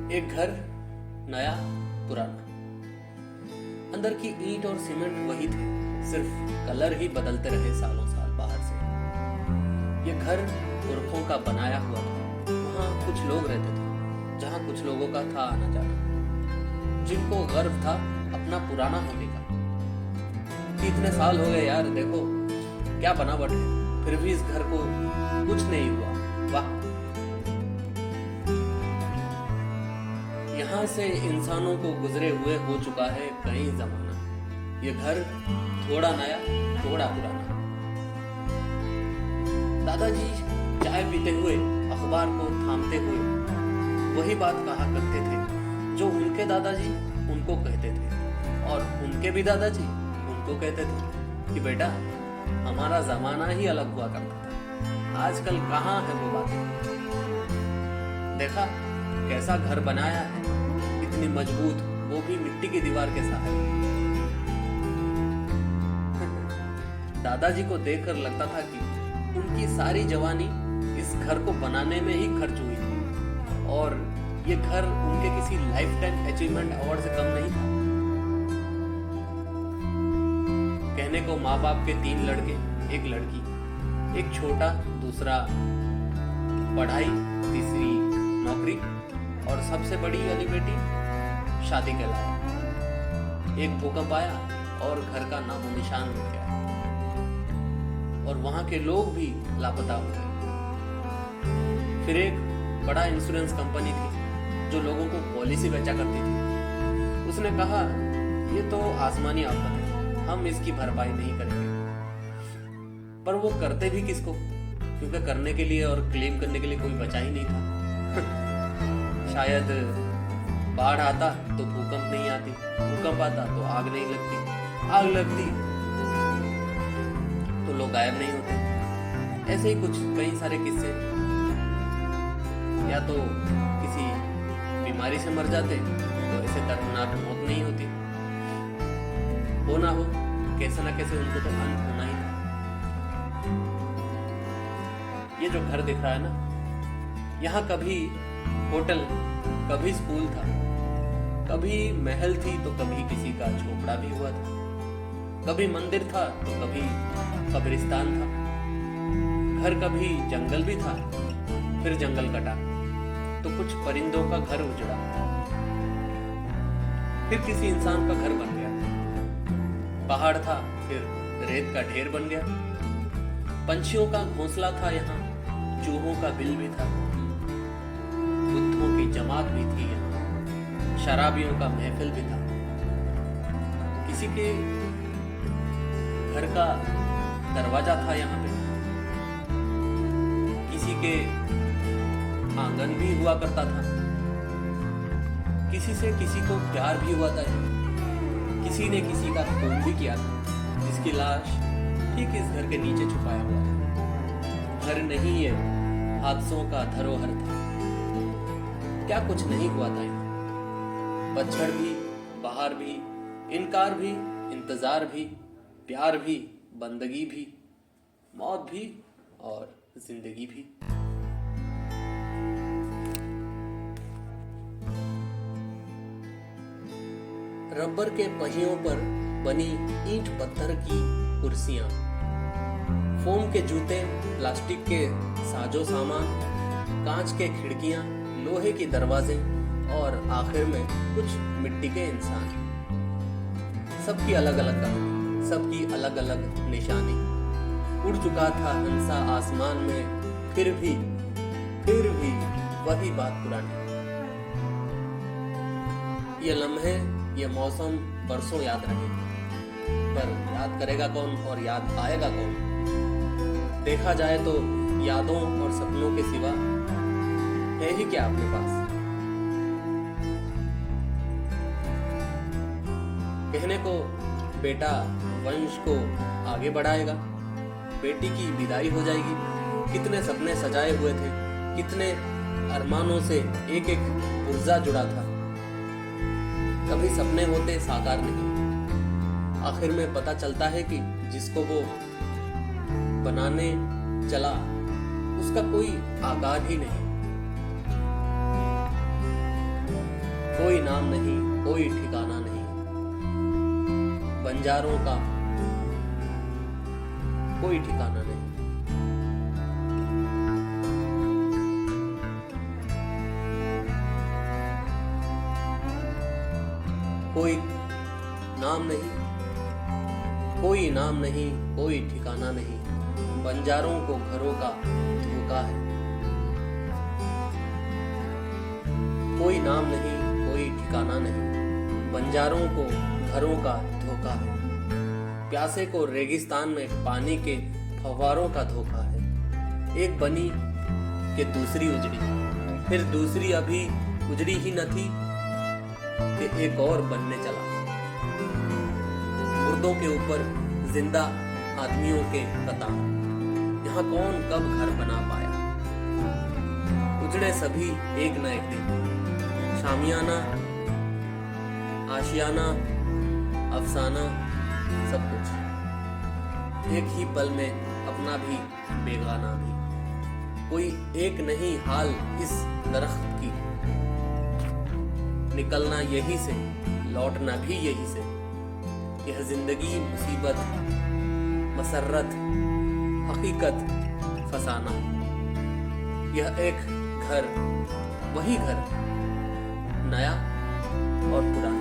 एक घर, नया पुराना। अंदर की ईंट और सीमेंट वही थे, सिर्फ कलर ही बदलते रहे सालों साल बाहर से। ये घर पुरखों का बनाया हुआ था। वहाँ कुछ लोग रहते थे, जहाँ कुछ लोगों का था आना जाना, जिनको गर्व था अपना पुराना होने का। कि इतने साल हो गए यार, देखो क्या बनावट है, फिर भी इस घर को कुछ नहीं हुआ। वाह। यहाँ से इंसानों को गुजरे हुए हो चुका है कई जमाना। ये घर थोड़ा नया थोड़ा पुराना। दादाजी चाय पीते हुए, अखबार को थामते हुए वही बात कहा करते थे जो उनके दादाजी उनको कहते थे, और उनके भी दादाजी उनको कहते थे कि बेटा, हमारा जमाना ही अलग हुआ करता था, आजकल कहाँ है वो बातें। देखा कैसा घर बनाया है, इतनी मजबूत, वो भी मिट्टी की दीवार के साथ। दादाजी को देखकर लगता था कि उनकी सारी जवानी इस घर को बनाने में ही खर्च हुई थी, और ये घर उनके किसी लाइफ टाइम अचीवमेंट अवार्ड से कम नहीं था। कहने को माँ बाप के 3 लड़के, 1 लड़की, एक छोटा, दूसरा पढ़ाई, तीसरी नौकरी, और सबसे बड़ी वाली बेटी शादी के लायक। एक भूकंप आया और घर का नामो निशान मिट गया, और वहां के लोग भी लापता हो गए। फिर एक बड़ा इंश्योरेंस कंपनी थी जो लोगों को पॉलिसी बेचा करती थी। उसने कहा, ये तो आसमानी आफत है, हम इसकी भरपाई नहीं करेंगे। पर वो करते भी किसको, क्योंकि करने के लिए और क्लेम करने के लिए कोई बचा ही नहीं था। शायद बाढ़ आता तो भूकंप नहीं आती, भूकंप आता तो आग नहीं लगती, आग लगती तो लोग गायब नहीं होते। ऐसे ही कुछ कई सारे किस्से। या तो किसी बीमारी से मर जाते तो ऐसे दर्दनाक मौत नहीं होती। हो ना हो, कैसे ना कैसे उनको तो अंत होना ही था। ये जो घर दिख रहा है ना, यहाँ कभी होटल, कभी स्कूल था, कभी महल थी तो कभी किसी का झोपड़ा भी हुआ था, कभी मंदिर था तो कभी कब्रिस्तान था। घर कभी जंगल भी था, फिर जंगल कटा तो कुछ परिंदों का घर उजड़ा, फिर किसी इंसान का घर बन गया। पहाड़ था, फिर रेत का ढेर बन गया। पंछियों का घोंसला था यहाँ, चूहों का बिल भी था, बुद्धों की जमात भी थी यहाँ, शराबियों का महफिल भी था। किसी के घर का दरवाजा था यहाँ पे, किसी के आंगन भी हुआ करता था, किसी से किसी को प्यार भी हुआ था, किसी ने किसी का खून भी किया था, जिसकी लाश ठीक इस घर के नीचे छुपाया हुआ था। घर नहीं, ये हादसों का धरोहर था। क्या कुछ नहीं हुआ था यहाँ। पतझड़ भी, बहार भी, इनकार भी, इंतजार भी, प्यार भी, बंदगी भी, मौत भी और जिंदगी भी। रबर के पहियों पर बनी ईंट पत्थर की कुर्सियां, फोम के जूते, प्लास्टिक के साजो सामान, कांच के खिड़कियां, लोहे के दरवाजे, और आखिर में कुछ मिट्टी के इंसान। सबकी अलग अलग कहानी, सबकी अलग अलग निशानी। उड़ चुका था हंसा आसमान में, फिर भी वही बात पुरानी। ये लम्हे, ये मौसम बरसों याद रहे, पर याद करेगा कौन और याद आएगा कौन। देखा जाए तो यादों और सपनों के सिवा है ही क्या अपने पास। कहने को बेटा वंश को आगे बढ़ाएगा, बेटी की विदाई हो जाएगी, कितने सपने सजाए हुए थे, कितने अरमानों से एक एक पुर्जा जुड़ा था। कभी सपने होते साकार नहीं। आखिर में पता चलता है कि जिसको वो बनाने चला उसका कोई आकार ही नहीं। कोई नाम नहीं, कोई ठिकाना नहीं, बंजारों का कोई ठिकाना नहीं। कोई नाम नहीं, कोई नाम नहीं, कोई ठिकाना नहीं, बंजारों को घरों का धोखा है। कोई नाम नहीं, कोई ठिकाना नहीं, बंजारों को घरों का धोखा है। प्यासे को रेगिस्तान में पानी के फव्वारों का धोखा है। एक बनी कि दूसरी उजड़ी, फिर दूसरी अभी उजड़ी ही न थी कि एक और बनने चला। मुर्दों के ऊपर जिंदा आदमियों के कतार, यहाँ कौन कब घर बना पाया। उजड़े सभी एक न एक दिन, शामियाना, आशियाना, अफसाना, सब कुछ एक ही पल में, अपना भी बेगाना भी। कोई एक नहीं हाल इस दरख्त की, निकलना यही से, लौटना भी यही से। यह जिंदगी मुसीबत, मसरत, हकीकत, फसाना। यह एक घर, वही घर, नया और पुराना।